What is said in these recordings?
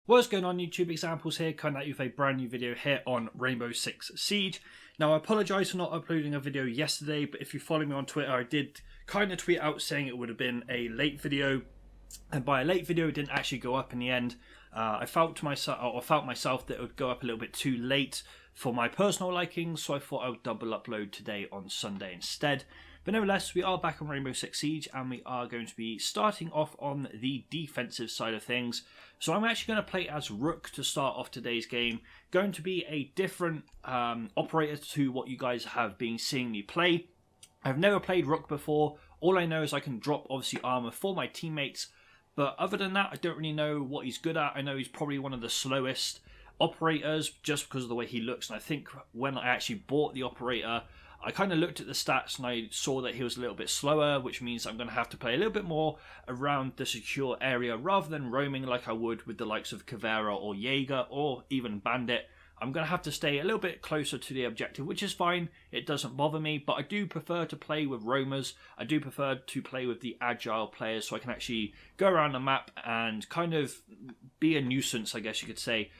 What's going on, YouTube? Examples here, coming at you with a brand new video here on Rainbow Six Siege. Now, I apologise for not uploading a video yesterday, but if you follow me on Twitter, I did kind of tweet out saying it would have been a late video, and by a late video, it didn't actually go up in the end. I felt myself that it would go up a little bit too late for my personal liking, so I thought I would double upload today on Sunday instead. But nevertheless, we are back on Rainbow Six Siege, and we are going to be starting off on the defensive side of things. So I'm actually going to play as Rook to start off today's game. Going to be a different operator to what you guys have been seeing me play. I've never played Rook before. All I know is I can drop, obviously, armor for my teammates. But other than that, I don't really know what he's good at. I know he's probably one of the slowest operators just because of the way he looks. And I think when I actually bought the operator, I kind of looked at the stats and I saw that he was a little bit slower, which means I'm going to have to play a little bit more around the secure area rather than roaming like I would with the likes of Caveira or Jaeger or even Bandit. I'm going to have to stay a little bit closer to the objective, which is fine. It doesn't bother me, but I do prefer to play with roamers. I do prefer to play with the agile players so I can actually go around the map and kind of be a nuisance, I guess you could say,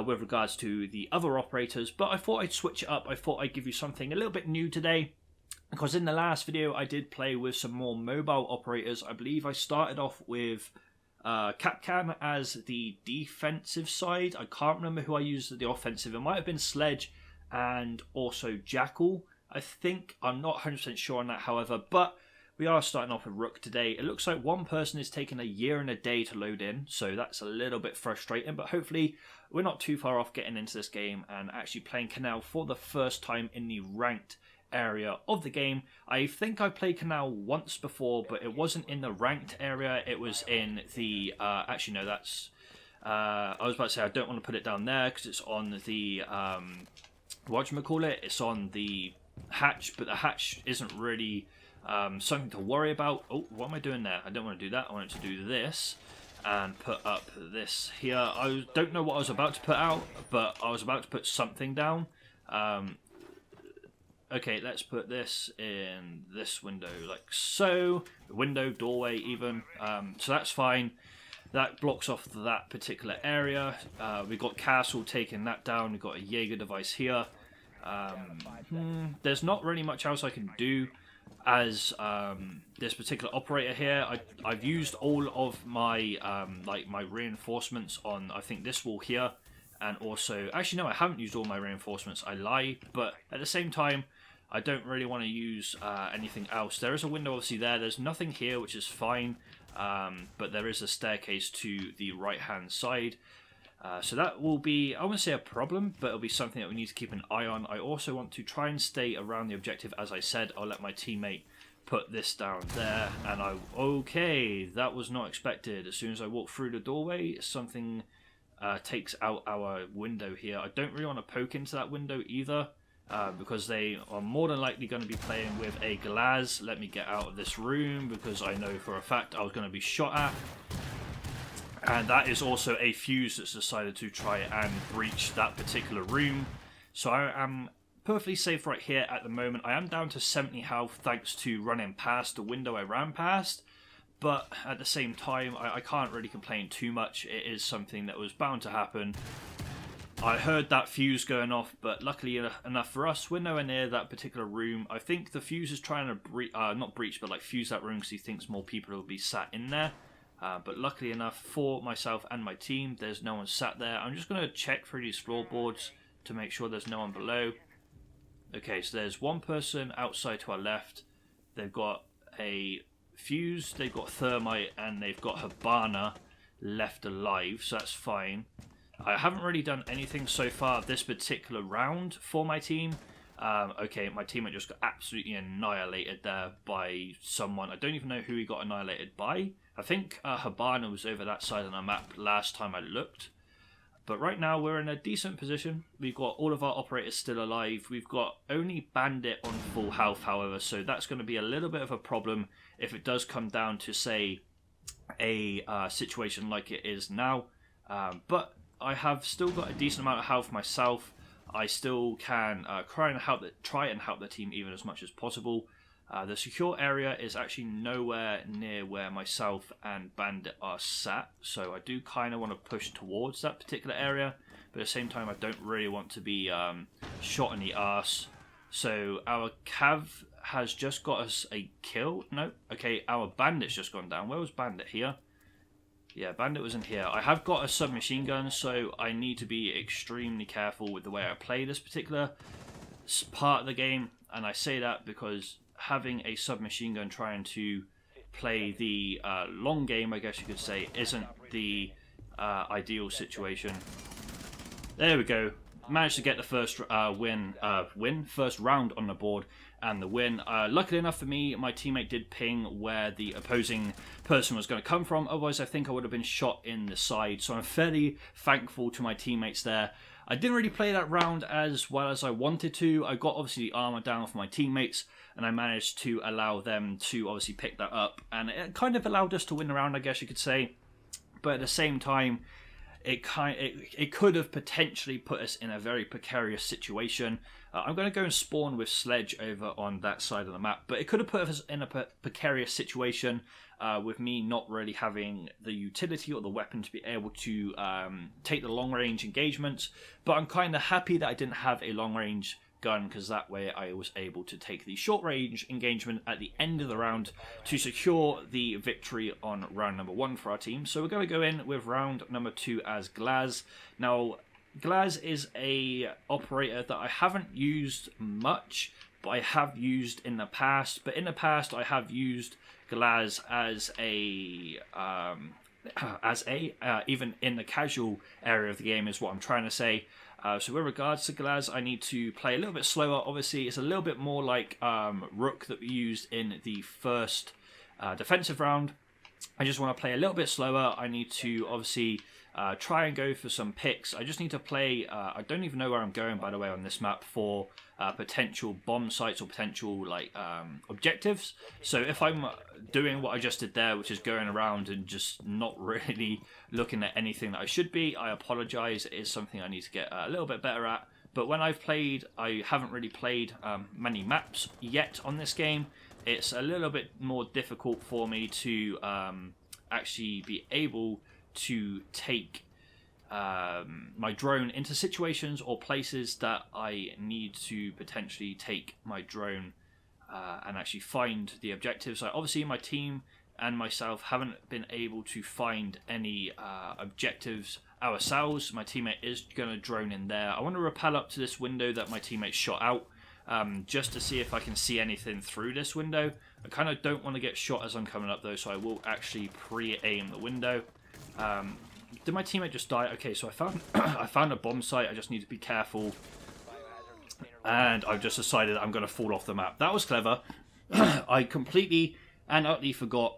with regards to the other operators. But I thought I'd switch it up. I thought I'd give you something a little bit new today, because in the last video I did play with some more mobile operators. I believe I started off with Capcan as the defensive side. I can't remember who I used as the offensive. It might have been Sledge and also Jackal, I think. I'm not 100% sure on that, however, but we are starting off with Rook today. It looks like one person is taking a year and a day to load in, so that's a little bit frustrating, but hopefully we're not too far off getting into this game and actually playing Canal for the first time in the ranked area of the game. I think I played Canal once before, but it wasn't in the ranked area. It was in the actually no, that's I was about to say I don't want to put it down there because it's on the whatchamacallit, it's on the hatch, but the hatch isn't really something to worry about. Oh, what am I doing there? I don't want to do that. I wanted to do this and put up this here. I don't know what I was about to put out, but I was about to put something down. Okay, let's put this in this window, like so. Window, doorway even. So that's fine. That blocks off that particular area. We've got Castle taking that down. We've got a Jaeger device here. There's not really much else I can do as this particular operator here. I've used all of my like my reinforcements on, I think, this wall here, and also actually no, I haven't used all my reinforcements. I lie, but at the same time, I don't really want to use anything else. There is a window obviously there. There's nothing here, which is fine, but there is a staircase to the right hand side. So that will be, I wouldn't say a problem, but it'll be something that we need to keep an eye on. I also want to try and stay around the objective. As I said, I'll let my teammate put this down there, and okay, that was not expected. As soon as I walk through the doorway, something takes out our window here. I don't really want to poke into that window either, because they are more than likely going to be playing with a glass. Let me get out of this room, because I know for a fact I was going to be shot at. And that is also a fuse that's decided to try and breach that particular room. So I am perfectly safe right here at the moment. I am down to 70 health thanks to running past the window I ran past. But at the same time, I can't really complain too much. It is something that was bound to happen. I heard that fuse going off, but luckily enough for us, we're nowhere near that particular room. I think the fuse is trying to not breach, but like fuse that room because he thinks more people will be sat in there. But luckily enough for myself and my team, there's no one sat there. I'm just going to check through these floorboards to make sure there's no one below. Okay, so there's one person outside to our left. They've got a fuse, they've got thermite, and they've got Habana left alive, so that's fine. I haven't really done anything so far this particular round for my team. Okay, my teammate just got absolutely annihilated there by someone. I don't even know who he got annihilated by. I think Habana was over that side of the map last time I looked. But right now we're in a decent position. We've got all of our operators still alive. We've got only Bandit on full health, however, so that's going to be a little bit of a problem if it does come down to, say, a situation like it is now. But I have still got a decent amount of health myself. I still can try and help the team even as much as possible. The secure area is actually nowhere near where myself and Bandit are sat, so I do kind of want to push towards that particular area, but at the same time I don't really want to be shot in the arse. So our Cav has just got us a kill. No, okay, our Bandit's just gone down. Where was Bandit? Here? Yeah, Bandit was in here. I have got a submachine gun, so I need to be extremely careful with the way I play this particular part of the game, and I say that because having a submachine gun trying to play the long game, I guess you could say, isn't the ideal situation. There we go. Managed to get the first first round on the board, and the win. Luckily enough for me, my teammate did ping where the opposing person was going to come from. Otherwise, I think I would have been shot in the side. So I'm fairly thankful to my teammates there. I didn't really play that round as well as I wanted to. I got obviously the armor down for my teammates, and I managed to allow them to obviously pick that up, and it kind of allowed us to win the round, I guess you could say. But at the same time, it could have potentially put us in a very precarious situation. I'm going to go and spawn with Sledge over on that side of the map, but it could have put us in a precarious situation with me not really having the utility or the weapon to be able to take the long range engagements. But I'm kind of happy that I didn't have a long range gun, because that way I was able to take the short range engagement at the end of the round to secure the victory on round number 1 for our team. So we're going to go in with round number 2 as Glaz. Now Glaz is a operator that I haven't used much, but I have used in the past. But in the past I have used Glaz as a even in the casual area of the game is what I'm trying to say. So with regards to Glaz, I need to play a little bit slower. Obviously, it's a little bit more like Rook that we used in the first defensive round. I just want to play a little bit slower. I need to obviously try and go for some picks. I just need to play, I don't even know where I'm going, by the way, on this map for potential bomb sites or potential like objectives. So if I'm doing what I just did there, which is going around and just not really looking at anything that I should be, I apologize. It is something I need to get a little bit better at. But when I've played, I haven't really played many maps yet on this game. It's a little bit more difficult for me to actually be able to take my drone into situations or places that I need to potentially take my drone and actually find the objectives. Like obviously my team and myself haven't been able to find any objectives ourselves. My teammate is going to drone in there. I want to rappel up to this window that my teammate shot out just to see if I can see anything through this window. I kind of don't want to get shot as I'm coming up though, so I will actually pre-aim the window. Did my teammate just die? Okay, so I found I found a bomb site. I just need to be careful. And I've just decided I'm going to fall off the map. That was clever. I completely and utterly forgot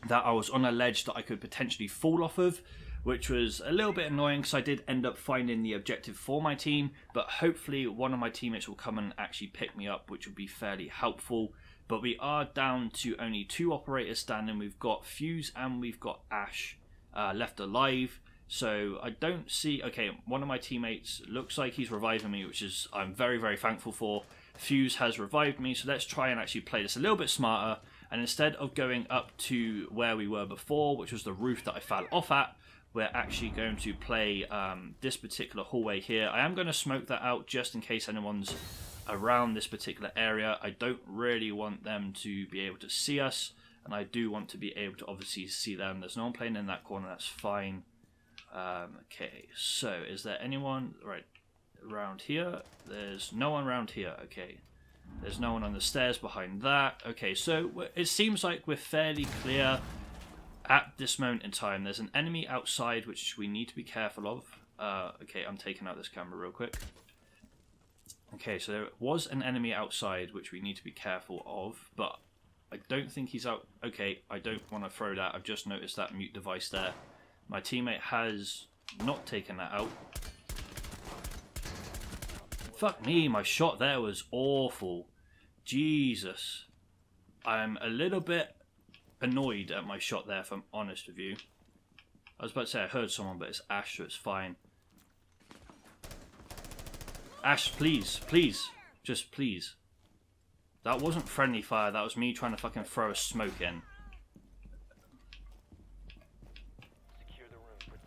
that I was on a ledge that I could potentially fall off of, which was a little bit annoying because I did end up finding the objective for my team, but hopefully one of my teammates will come and actually pick me up, which would be fairly helpful. But we are down to only 2 operators standing. We've got Fuse and we've got Ash left alive. So I don't see... Okay, one of my teammates looks like he's reviving me, which is I'm very, very thankful for. Fuse has revived me, so let's try and actually play this a little bit smarter. And instead of going up to where we were before, which was the roof that I fell off at, we're actually going to play this particular hallway here. I am going to smoke that out just in case anyone's around this particular area. I don't really want them to be able to see us, and I do want to be able to obviously see them. There's no one playing in that corner, that's fine. Okay, so is there anyone right around here? There's no one around here. Okay, there's no one on the stairs behind that. Okay, so it seems like we're fairly clear at this moment in time. There's an enemy outside which we need to be careful of. Okay, I'm taking out this camera real quick. Okay, so there was an enemy outside which we need to be careful of, but I don't think he's out. Okay, I don't want to throw that. I've just noticed that mute device there. My teammate has not taken that out. Fuck me, my shot there was awful. Jesus. I'm a little bit annoyed at my shot there, if I'm honest with you. I was about to say I heard someone, but it's Ash, so it's fine. Ash, please, please, just please. That wasn't friendly fire, that was me trying to fucking throw a smoke in.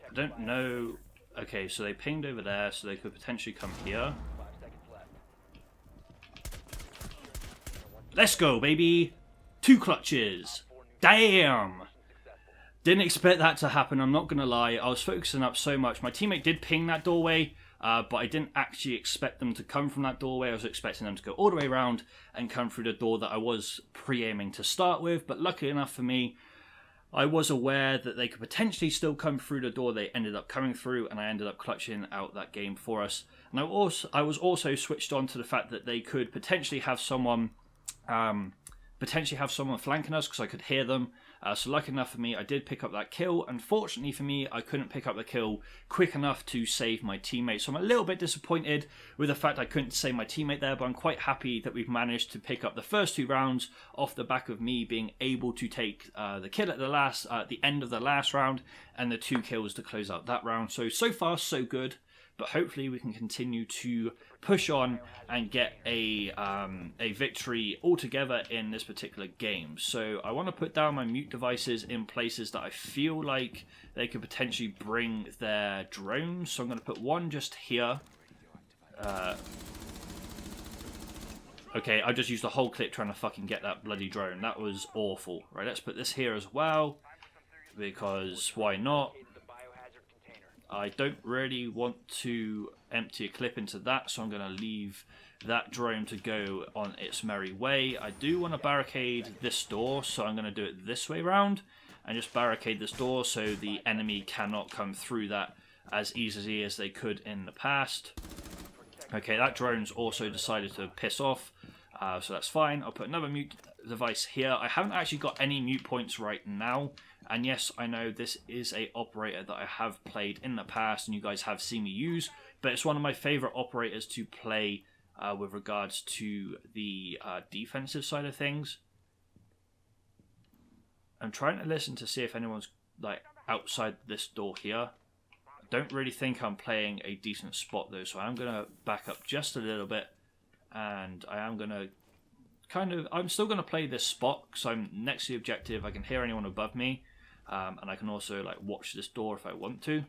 I don't know... Okay, so they pinged over there, so they could potentially come here. Let's go, baby! 2 clutches! Damn! Didn't expect that to happen, I'm not gonna lie. I was focusing up so much. My teammate did ping that doorway, but I didn't actually expect them to come from that doorway. I was expecting them to go all the way around and come through the door that I was pre-aiming to start with. But luckily enough for me, I was aware that they could potentially still come through the door they ended up coming through, and I ended up clutching out that game for us. And I was also switched on to the fact that they could potentially have someone flanking us, because I could hear them. So lucky enough for me, I did pick up that kill. Unfortunately for me, I couldn't pick up the kill quick enough to save my teammate. So I'm a little bit disappointed with the fact I couldn't save my teammate there, but I'm quite happy that we've managed to pick up the first 2 rounds off the back of me being able to take the kill at the end of the last round, and the 2 kills to close out that round. So far so good. But hopefully we can continue to push on and get a victory altogether in this particular game. So I want to put down my mute devices in places that I feel like they could potentially bring their drones. So I'm going to put one just here. Okay, I just used the whole clip trying to fucking get that bloody drone. That was awful. Right, let's put this here as well, because why not? I don't really want to empty a clip into that, so I'm going to leave that drone to go on its merry way. I do want to barricade this door, so I'm going to do it this way round and just barricade this door so the enemy cannot come through that as easily as they could in the past. Okay, that drone's also decided to piss off, so that's fine. I'll put another mute device here. I haven't actually got any mute points right now. And yes, I know this is a operator that I have played in the past and you guys have seen me use, but it's one of my favourite operators to play with regards to the defensive side of things. I'm trying to listen to see if anyone's like outside this door here. I don't really think I'm playing a decent spot though, so I'm going to back up just a little bit, and I am going to I'm still going to play this spot because I'm next to the objective. I can hear anyone above me. And I can also like watch this door if I want to,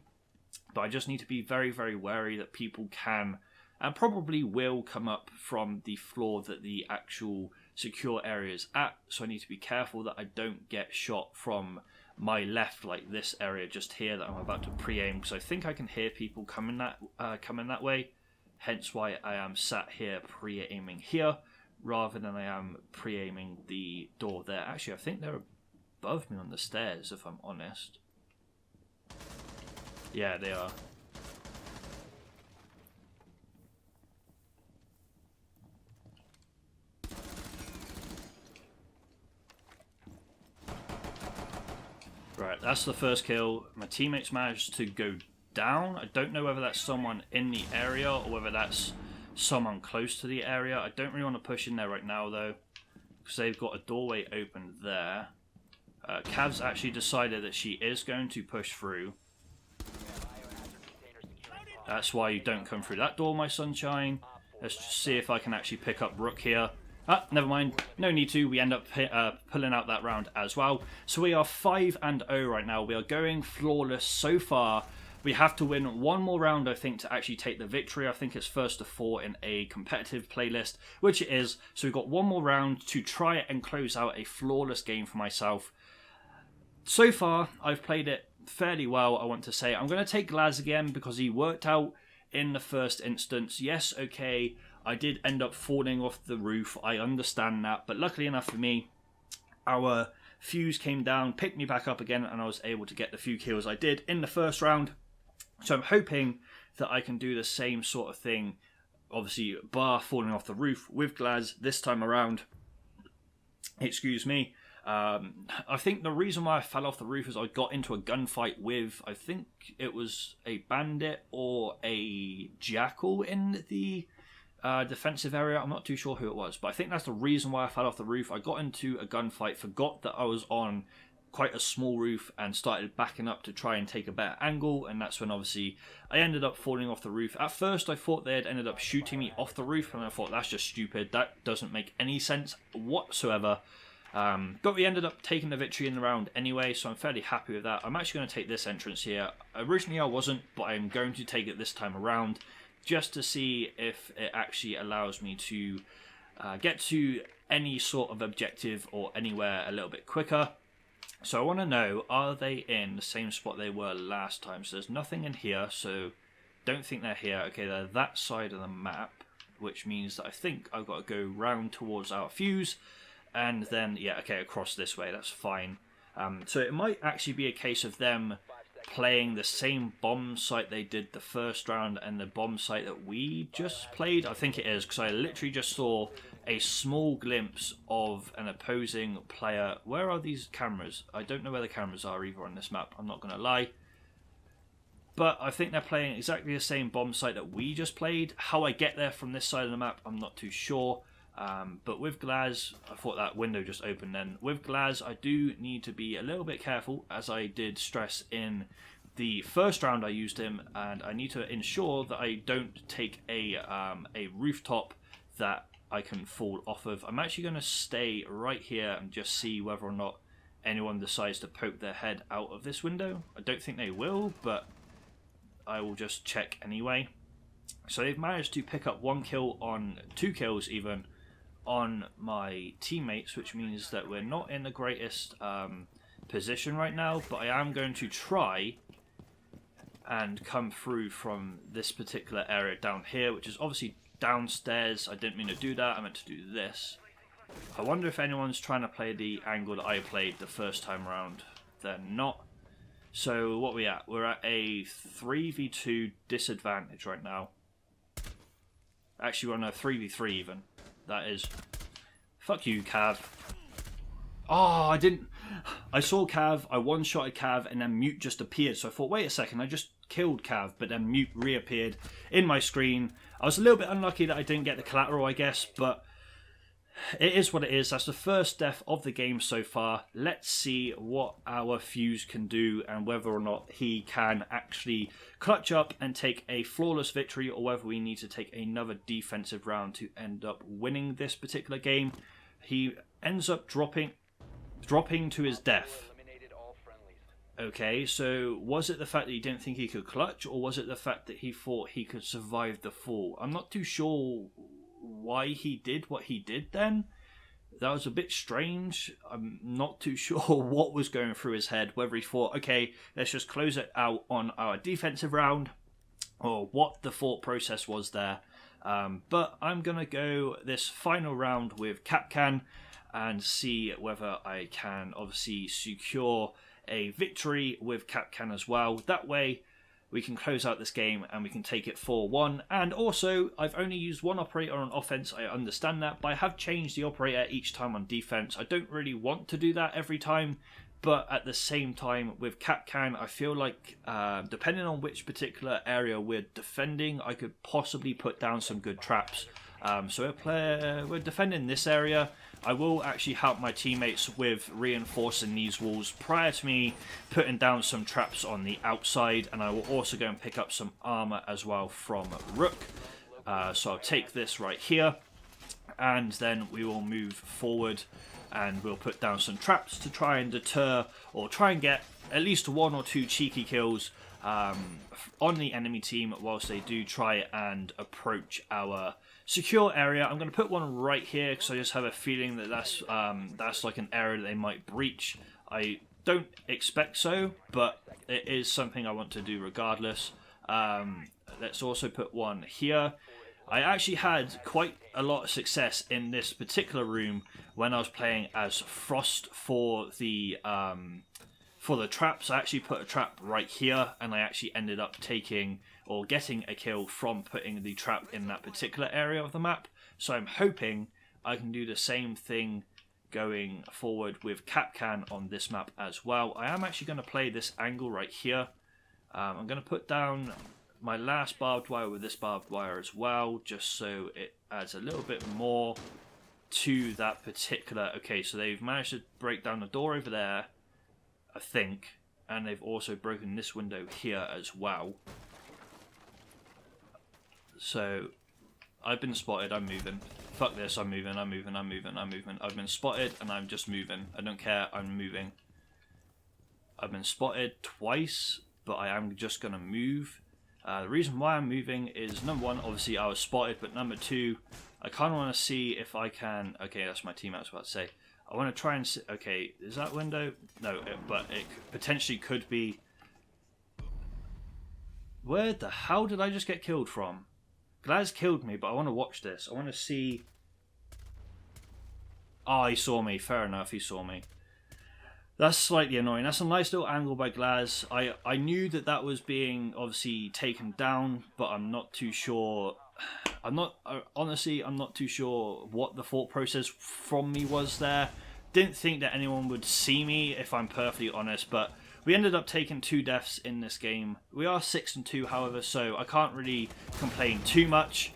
but I just need to be very, very wary that people can and probably will come up from the floor that the actual secure area is at. So I need to be careful that I don't get shot from my left, like this area just here that I'm about to pre-aim, because I think I can hear people coming that way. Hence why I am sat here pre-aiming here rather than I am pre-aiming the door there. Actually, I think they're above me on the stairs, if I'm honest. Yeah, they are. Right, that's the first kill. My teammates managed to go down. I don't know whether that's someone in the area or whether that's someone close to the area. I don't really want to push in there right now though, because they've got a doorway open there. Cav's actually decided that she is going to push through. That's why you don't come through that door, my sunshine. Let's just see if I can actually pick up Rook here. Ah, never mind. No need to. We end up pulling out that round as well. So we are 5-0 right now. We are going flawless so far. We have to win one more round, I think, to actually take the victory. I think it's first to 4 in a competitive playlist, which it is. So we've got one more round to try and close out a flawless game for myself. So far, I've played it fairly well, I want to say. I'm going to take Glaz again because he worked out in the first instance. Yes, okay, I did end up falling off the roof. I understand that. But luckily enough for me, our fuse came down, picked me back up again, and I was able to get the few kills I did in the first round. So I'm hoping that I can do the same sort of thing, obviously, bar falling off the roof with Glaz this time around. Excuse me. I think the reason why I fell off the roof is I got into a gunfight with, I think it was a bandit or a jackal in the defensive area. I'm not too sure who it was, but I think that's the reason why I fell off the roof. I got into a gunfight, forgot that I was on quite a small roof and started backing up to try and take a better angle, and that's when obviously I ended up falling off the roof. At first I thought they had ended up shooting me off the roof, and I thought that's just stupid, that doesn't make any sense whatsoever. But we ended up taking the victory in the round anyway, so I'm fairly happy with that. I'm actually going to take this entrance here. Originally I wasn't, but I'm going to take it this time around just to see if it actually allows me to get to any sort of objective or anywhere a little bit quicker. So I want to know, are they in the same spot they were last time? So there's nothing in here, so don't think they're here. Okay, they're that side of the map, which means that I think I've got to go round towards our fuse, and then, yeah, okay, across this way, that's fine. So it might actually be a case of them playing the same bomb site they did the first round and the bomb site that we just played. I think it is, because I literally just saw a small glimpse of an opposing player. Where are these cameras? I don't know where the cameras are either on this map, I'm not going to lie. But I think they're playing exactly the same bomb site that we just played. How I get there from this side of the map, I'm not too sure. But with Glaz, I thought that window just opened then. With Glaz, I do need to be a little bit careful, as I did stress in the first round I used him, and I need to ensure that I don't take a rooftop that I can fall off of. I'm actually going to stay right here and just see whether or not anyone decides to poke their head out of this window. I don't think they will, but I will just check anyway. So they've managed to pick up 1 kill on 2 kills even on my teammates, which means that we're not in the greatest position right now, but I am going to try and come through from this particular area down here, which is obviously downstairs. I didn't mean to do that, I meant to do this. I wonder if anyone's trying to play the angle that I played the first time around. They're not. So what are we at? We're at a 3v2 disadvantage right now. Actually, we're on a 3v3 even. That is. Fuck you, Cav. Oh, I saw Cav, I one-shotted Cav, and then Mute just appeared. So I thought, wait a second, I just killed Cav, but then Mute reappeared in my screen. I was a little bit unlucky that I didn't get the collateral, I guess, but it is what it is. That's the first death of the game so far. Let's see what our Fuse can do and whether or not he can actually clutch up and take a flawless victory, or whether we need to take another defensive round to end up winning this particular game. He ends up dropping to his death. Okay, so was it the fact that he didn't think he could clutch, or was it the fact that he thought he could survive the fall? I'm not too sure why he did what he did then. That was a bit strange. I'm not too sure what was going through his head, whether he thought, okay, let's just close it out on our defensive round, or what the thought process was there. But I'm going to go this final round with Capcan and see whether I can obviously secure a victory with Capcan as well. That way we can close out this game and we can take it 4-1. And also, I've only used one operator on offense, I understand that, but I have changed the operator each time on defense. I don't really want to do that every time, but at the same time, with Capcan, I feel like, depending on which particular area we're defending, I could possibly put down some good traps. So we're defending this area. I will actually help my teammates with reinforcing these walls prior to me putting down some traps on the outside, and I will also go and pick up some armor as well from Rook. So I'll take this right here, and then we will move forward and we'll put down some traps to try and deter, or try and get at least 1 or 2 cheeky kills on the enemy team whilst they do try and approach our secure area. I'm going to put one right here because I just have a feeling that that's like an area that they might breach. I don't expect so, but it is something I want to do regardless. Let's also put one here. I actually had quite a lot of success in this particular room when I was playing as Frost for the traps. I actually put a trap right here, and I actually ended up taking or getting a kill from putting the trap in that particular area of the map. So I'm hoping I can do the same thing going forward with Capcan on this map as well. I am actually going to play this angle right here. I'm going to put down my last barbed wire with this barbed wire as well, just so it adds a little bit more to that particular... Okay, so they've managed to break down the door over there. I think. And they've also broken this window here as well. So, I've been spotted, I'm moving. Fuck this, I'm moving. I've been spotted and I'm just moving. I don't care, I'm moving. I've been spotted twice, but I am just going to move. The reason why I'm moving is, number one, obviously I was spotted, but number two, I kind of want to see if I can... Okay, that's my teammate I was about to say. I want to try and see... Okay, is that window? No, but it potentially could be... Where the hell did I just get killed from? Glaz killed me, but I want to watch this. I want to see... Oh, he saw me. Fair enough, he saw me. That's slightly annoying. That's a nice little angle by Glaz. I knew that that was being obviously taken down, but I'm not too sure. Honestly, I'm not too sure what the thought process from me was there. Didn't think that anyone would see me, if I'm perfectly honest, but we ended up taking 2 deaths in this game. We are 6-2, however, so I can't really complain too much.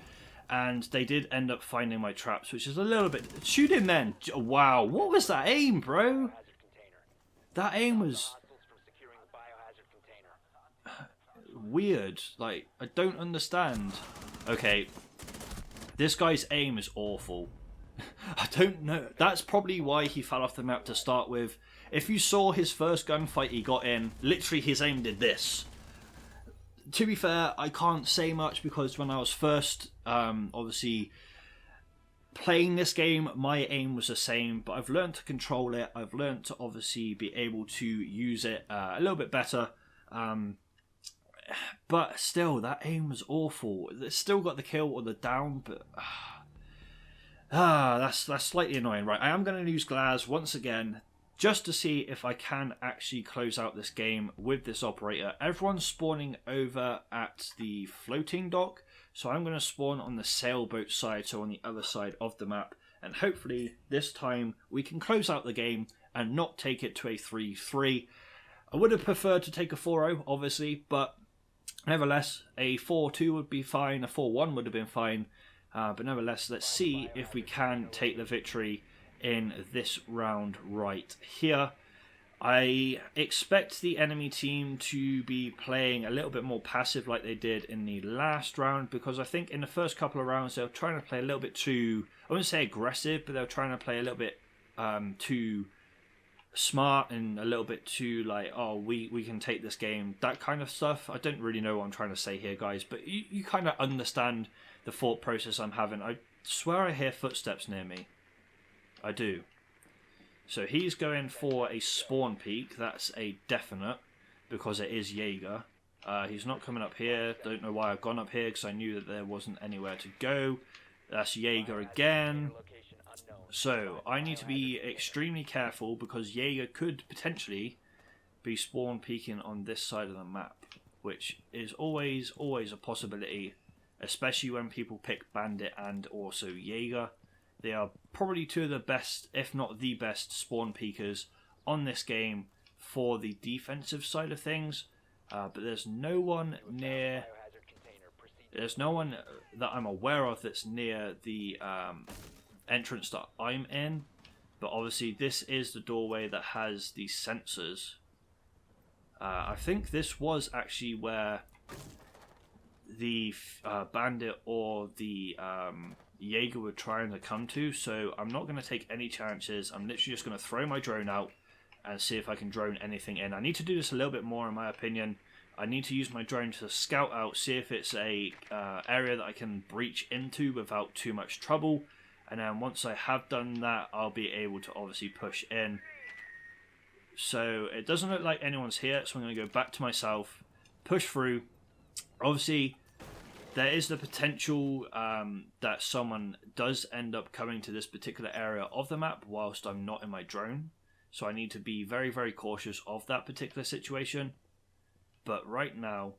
And they did end up finding my traps, which is a little bit... Shoot him then! Wow, what was that aim, bro? That aim was weird. Like, I don't understand. Okay, this guy's aim is awful. I don't know. That's probably why he fell off the map to start with. If you saw his first gunfight he got in, literally his aim did this. To be fair, I can't say much because when I was first, obviously... playing this game, my aim was the same, but I've learned to control it. I've learned to obviously be able to use it a little bit better. But still, that aim was awful. It's still got the kill or the down, but that's slightly annoying. Right, I am going to use Glaz once again, just to see if I can actually close out this game with this operator. Everyone's spawning over at the floating dock. So I'm going to spawn on the sailboat side, so on the other side of the map. And hopefully this time we can close out the game and not take it to a 3-3. I would have preferred to take a 4-0, obviously, but nevertheless, a 4-2 would be fine, a 4-1 would have been fine. But nevertheless, let's see if we can take the victory in this round right here. I expect the enemy team to be playing a little bit more passive like they did in the last round, because I think in the first couple of rounds they were trying to play a little bit too, I wouldn't say aggressive, but they were trying to play a little bit too smart and a little bit too like, oh, we can take this game, that kind of stuff. I don't really know what I'm trying to say here, guys, but you kind of understand the thought process I'm having. I swear I hear footsteps near me. I do. So he's going for a spawn peak. That's a definite, because it is Jaeger. He's not coming up here. Don't know why I've gone up here, because I knew that there wasn't anywhere to go. That's Jaeger again. So I need to be extremely careful, because Jaeger could potentially be spawn peeking on this side of the map, which is always a possibility, especially when people pick Bandit and also Jaeger. They are probably 2 of the best, if not the best, spawn peekers on this game for the defensive side of things. But there's no one near... There's no one that I'm aware of that's near the entrance that I'm in. But obviously this is the doorway that has the sensors. I think this was actually where the Bandit or the... Jaeger were trying to come to, so I'm not going to take any chances. I'm literally just going to throw my drone out and see if I can drone anything in. I need to do this a little bit more, in my opinion. I need to use my drone to scout out, see if it's a area that I can breach into without too much trouble, and then once I have done that, I'll be able to obviously push in. So it doesn't look like anyone's here, so I'm going to go back to myself, push through. Obviously there is the potential that someone does end up coming to this particular area of the map whilst I'm not in my drone. So I need to be very, very cautious of that particular situation. But right now,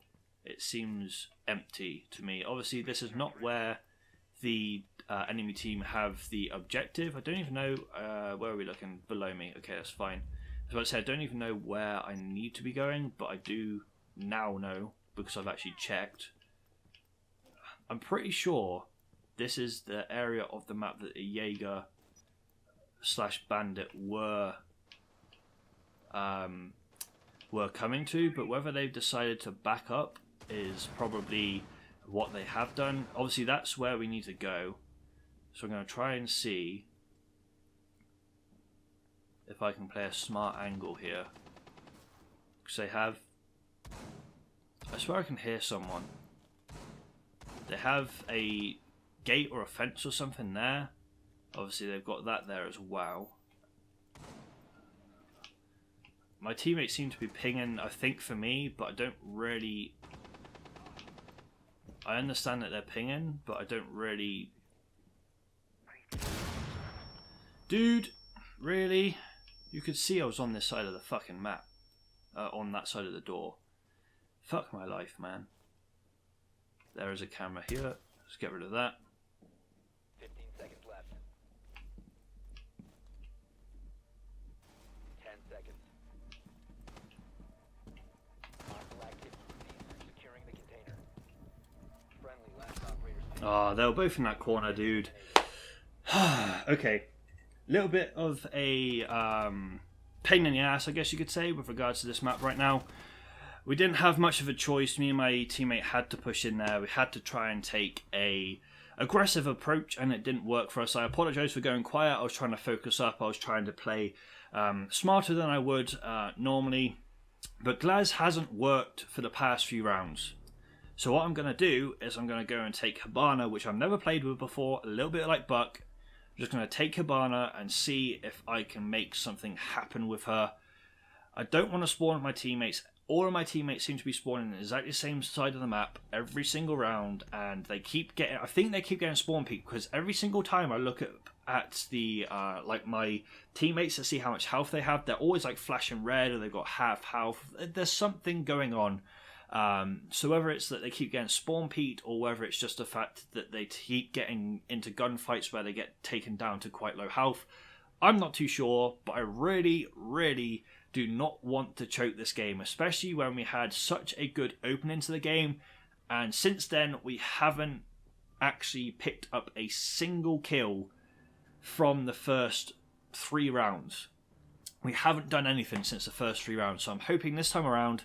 it seems empty to me. Obviously, this is not where the enemy team have the objective. I don't even know, where are we looking? Below me. Okay, that's fine. As I said, I don't even know where I need to be going, but I do now know because I've actually checked. I'm pretty sure this is the area of the map that the Jaeger / Bandit were were coming to, but whether they've decided to back up is probably what they have done. Obviously, that's where we need to go. So I'm going to try and see if I can play a smart angle here. Because they have... I swear I can hear someone. They have a gate or a fence or something there. Obviously, they've got that there as well. My teammates seem to be pinging, I think, for me, but I don't really... I understand that they're pinging, but I don't really... Dude, really? You could see I was on this side of the fucking map. On that side of the door. Fuck my life, man. There is a camera here. Let's get rid of that. 15 seconds left. 10 seconds. Hostile activity. Securing the container. Friendly last operator. Oh, they were both in that corner, dude. Okay. Little bit of a pain in the ass, I guess you could say, with regards to this map right now. We didn't have much of a choice. Me and my teammate had to push in there. We had to try and take a aggressive approach, and it didn't work for us. I apologise for going quiet. I was trying to focus up. I was trying to play smarter than I would normally. But Glaz hasn't worked for the past few rounds. So what I'm going to do is I'm going to go and take Habana, which I've never played with before, a little bit like Buck. I'm just going to take Habana and see if I can make something happen with her. I don't want to spawn with my teammates. All of my teammates seem to be spawning on exactly the same side of the map every single round, and they keep getting... I think they keep getting spawn peak, because every single time I look at the like my teammates to see how much health they have, they're always like flashing red, or they've got half health. There's something going on. So whether it's that they keep getting spawn peaked, or whether it's just the fact that they keep getting into gunfights where they get taken down to quite low health, I'm not too sure, but I really, really do not want to choke this game, especially when we had such a good opening to the game, and since then we haven't actually picked up a single kill from the first 3 rounds. We haven't done anything since the first 3 rounds, so I'm hoping this time around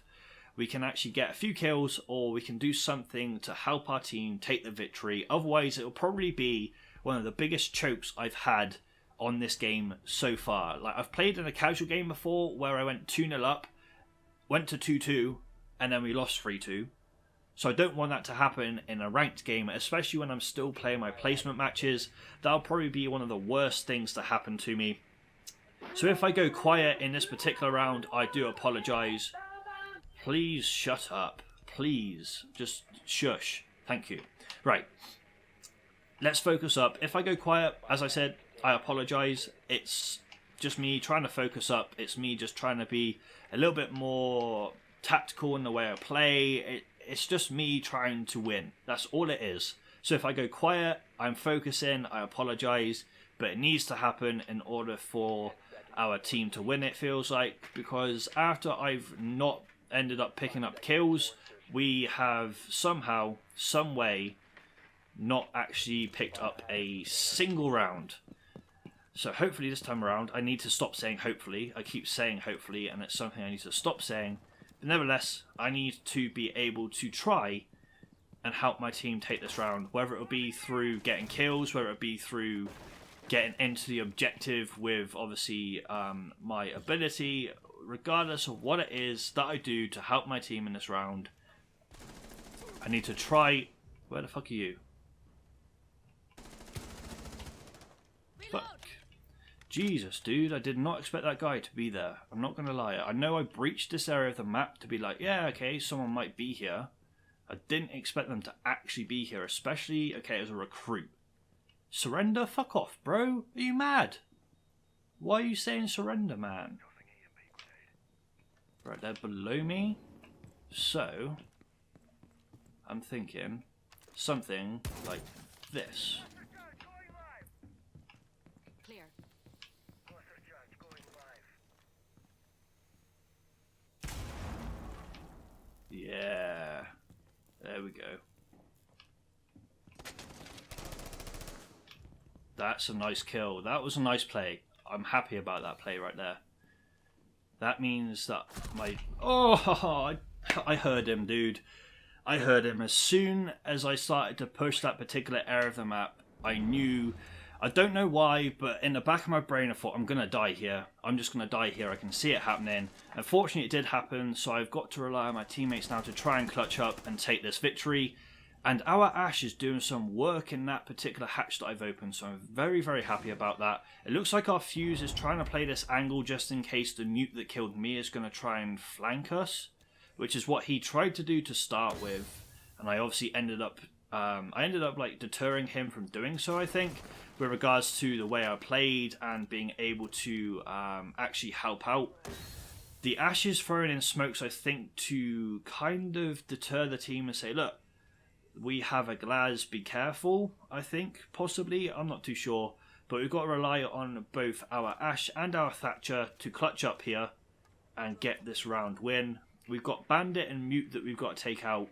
we can actually get a few kills, or we can do something to help our team take the victory. Otherwise, it will probably be one of the biggest chokes I've had on this game so far. Like, I've played in a casual game before where I went 2-0 up, went to 2-2, and then we lost 3-2. So I don't want that to happen in a ranked game, especially when I'm still playing my placement matches. That'll probably be one of the worst things to happen to me. So if I go quiet in this particular round, I do apologise. Please shut up. Please. Just shush. Thank you. Right. Let's focus up. If I go quiet, as I said, I apologise. It's just me trying to focus up. It's me just trying to be a little bit more tactical in the way I play. It's just me trying to win. That's all it is. So if I go quiet, I'm focusing, I apologise, but it needs to happen in order for our team to win, it feels like, because after I've not ended up picking up kills, we have somehow, some way, not actually picked up a single round. So hopefully this time around, I need to stop saying hopefully. I keep saying hopefully, and it's something I need to stop saying. But nevertheless, I need to be able to try and help my team take this round, whether it will be through getting kills, whether it be through getting into the objective with, obviously, my ability. Regardless of what it is that I do to help my team in this round, I need to try... Where the fuck are you? Fuck. Jesus, dude, I did not expect that guy to be there. I'm not going to lie. I know I breached this area of the map to be like, yeah, okay, someone might be here. I didn't expect them to actually be here, especially, okay, as a recruit. Surrender? Fuck off, bro. Are you mad? Why are you saying surrender, man? Right, they're below me. So, I'm thinking something like this. Clear. Yeah. There we go. That's a nice kill. That was a nice play. I'm happy about that play right there. That means that my... Oh, I heard him, dude. I heard him. As soon as I started to push that particular area of the map, I knew... I don't know why, but in the back of my brain I thought, I'm going to die here. I'm just going to die here. I can see it happening. Unfortunately, it did happen, so I've got to rely on my teammates now to try and clutch up and take this victory. And our Ash is doing some work in that particular hatch that I've opened, so I'm very, very happy about that. It looks like our Fuse is trying to play this angle just in case the mute that killed me is going to try and flank us, which is what he tried to do to start with. And I obviously ended up like deterring him from doing so, I think, with regards to the way I played and being able to actually help out. The Ash is throwing in smokes, I think, to kind of deter the team and say, look, we have a Glaz, be careful, I think, possibly. I'm not too sure. But we've got to rely on both our Ash and our Thatcher to clutch up here and get this round win. We've got Bandit and Mute that we've got to take out.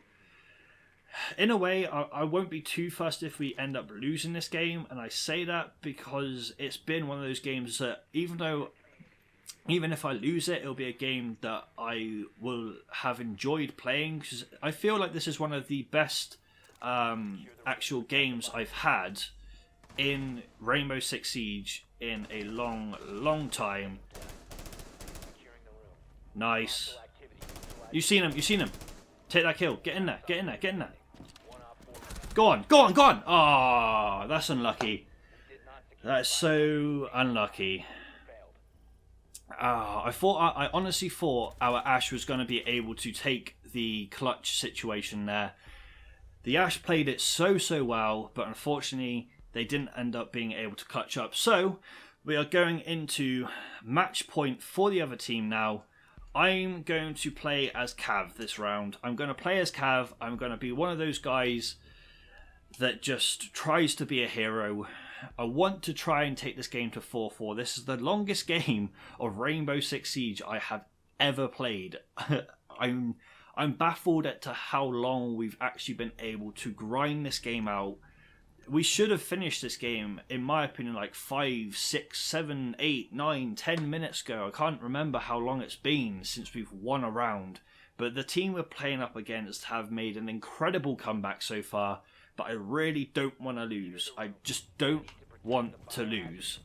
In a way, I won't be too fussed if we end up losing this game. And I say that because it's been one of those games that even if I lose it, it'll be a game that I will have enjoyed playing. Because I feel like this is one of the best actual games I've had in Rainbow Six Siege in a long time. Nice. You've seen him, Take that kill. Get in there. Go on. Ah, that's unlucky. That's so unlucky. I honestly thought our Ash was going to be able to take the clutch situation there. The Ash played it so well, but unfortunately they didn't end up being able to clutch up. So we are going into match point for the other team now. I'm going to play as Cav this round. I'm going to play as Cav. I'm going to be one of those guys that just tries to be a hero. I want to try and take this game to 4-4. This is the longest game of Rainbow Six Siege I have ever played. I'm baffled at to how long we've actually been able to grind this game out. We should have finished this game, in my opinion, like 5, 6, 7, 8, 9, 10 minutes ago. I can't remember how long it's been since we've won a round. But the team we're playing up against have made an incredible comeback so far. But I really don't want to lose. I just don't want to lose.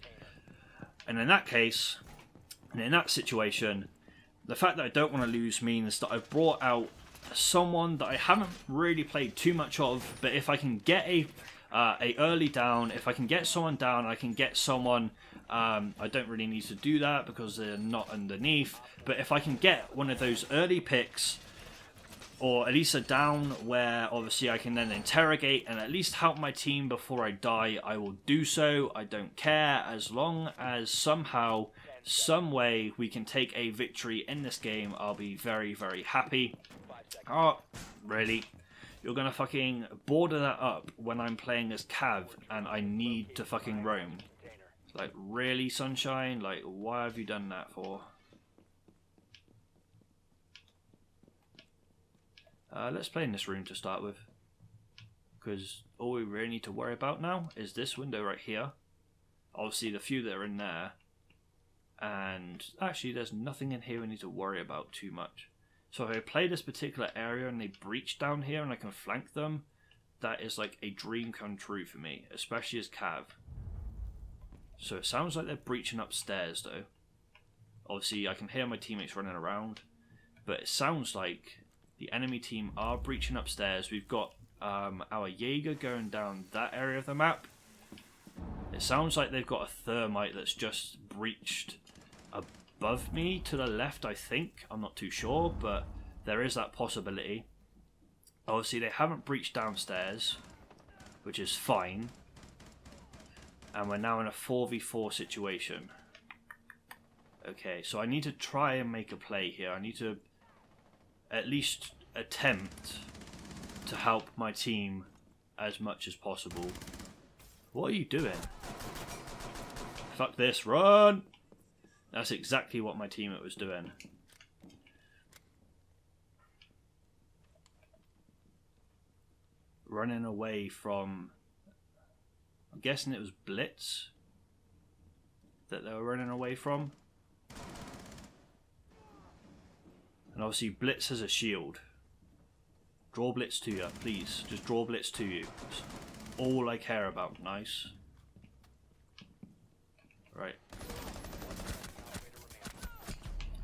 And in that case, and in that situation, the fact that I don't want to lose means that I've brought out someone that I haven't really played too much of, but if I can get a early down, if I can get someone down, I can get someone, I don't really need to do that because they're not underneath, but if I can get one of those early picks, or at least a down where obviously I can then interrogate and at least help my team before I die, I will do so. I don't care, as long as somehow, some way we can take a victory in this game, I'll be very, very happy. Oh, really? You're gonna fucking border that up when I'm playing as Cav and I need to fucking roam? Like, really, Sunshine? Like, why have you done that for? Let's play in this room to start with. Because all we really need to worry about now is this window right here. Obviously, the few that are in there. And actually, there's nothing in here we need to worry about too much. So if I play this particular area and they breach down here and I can flank them, that is like a dream come true for me, especially as Cav. So it sounds like they're breaching upstairs though. Obviously I can hear my teammates running around, but it sounds like the enemy team are breaching upstairs. We've got our Jaeger going down that area of the map. It sounds like they've got a thermite that's just breached above me to the left, I think. I'm not too sure, but there is that possibility. Obviously they haven't breached downstairs, which is fine. And we're now in a 4v4 situation. Okay, so I need to try and make a play here. I need to at least attempt to help my team as much as possible. What are you doing? Fuck this, run! That's exactly what my teammate was doing. Running away from... I'm guessing it was Blitz that they were running away from. And obviously Blitz has a shield. Draw Blitz to you, please. Just draw Blitz to you. That's all I care about. Nice. Right.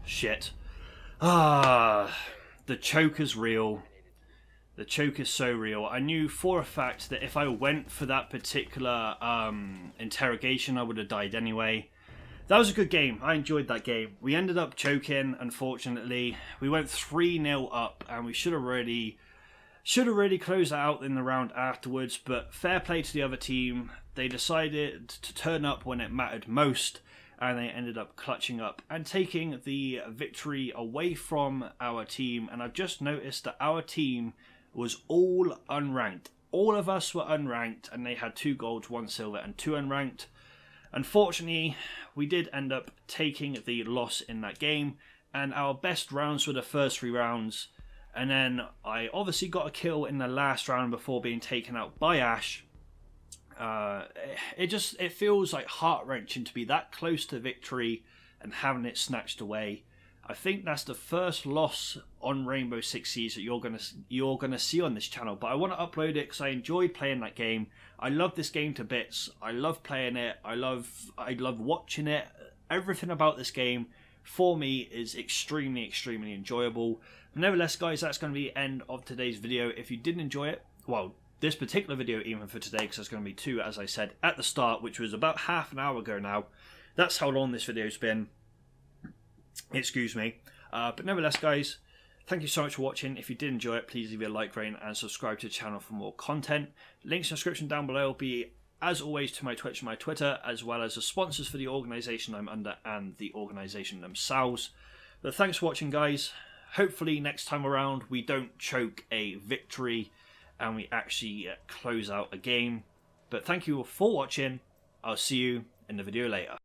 Shit. The choke is real. The choke is so real. I knew for a fact that if I went for that particular interrogation, I would have died anyway. That was a good game. I enjoyed that game. We ended up choking, unfortunately. We went 3-0 up, and we should have really closed that out in the round afterwards. But fair play to the other team. They decided to turn up when it mattered most, and they ended up clutching up and taking the victory away from our team. And I've just noticed that our team was all unranked. All of us were unranked, and they had 2 golds, 1 silver, and 2 unranked. Unfortunately, we did end up taking the loss in that game, and our best rounds were the first 3 rounds. And then I obviously got a kill in the last round before being taken out by Ash. It feels like heart-wrenching to be that close to victory and having it snatched away. I think that's the first loss on Rainbow Six Siege that you're gonna see on this channel. But I want to upload it because I enjoyed playing that game. I love this game to bits. I love playing it. I love watching it. Everything about this game for me is extremely enjoyable. Nevertheless, guys, that's going to be the end of today's video. If you did enjoy it, well, this particular video even for today, because there's going to be 2, as I said at the start, which was about half an hour ago now. That's how long this video's been. Excuse me. But nevertheless, guys, thank you so much for watching. If you did enjoy it, please leave a like, rating, and subscribe to the channel for more content. Links in the description down below will be, as always, to my Twitch and my Twitter, as well as the sponsors for the organisation I'm under and the organisation themselves. But thanks for watching, guys. Hopefully next time around we don't choke a victory and we actually close out a game. But thank you for watching. I'll see you in the video later.